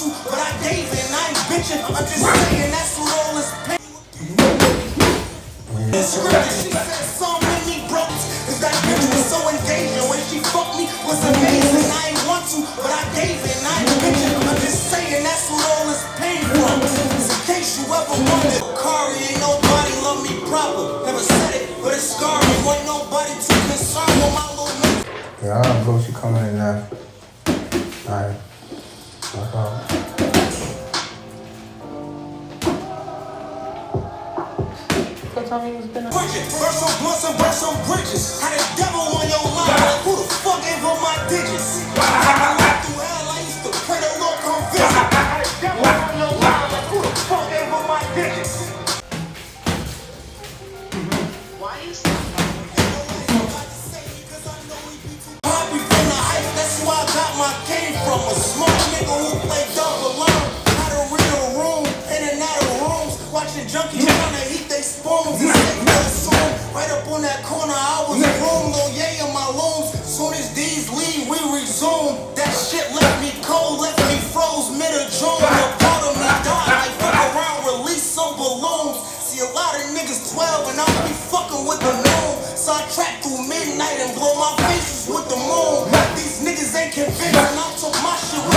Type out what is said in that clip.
to, but I gave it and I ain't bitching. I'm just saying that's what all this pain. She said some made me broke. Cause that bitch was so engaging. When she fucked me was amazing. I ain't want to, but I gave it and I ain't bitching. I'm just saying that's what all this pain from. Just in case you ever wondered. Kari ain't nobody love me proper. Never said it, but it's scarring. Ain't nobody too concerned with my little nigga. Yeah, I don't know she coming in now. Alright. Fuck off. Bridget, burn some blunts and burn some bridges. Had a devil on your line, like who the fuck gave her my digits? I went through hell, I used to pray the Lord come visit. Had a devil on your line, like who the fuck gave her my digits? Why is that? Happy from the height, that's where I got my cane from. A smart nigga who played dumb alone. How to read a room, in and out of rooms. Watching junkies trying to eat they spoons. Right up on that corner, I was room, Lil Ye in my looms. Soon as these leave, we resume. That shit left me cold, left me froze mid of June. The part of me died, like fuck around, release some balloons. See a lot of niggas 12 and I don't be fucking with the moon. So I track through midnight and blow my faces with the moon. These niggas ain't convinced and I took my shit with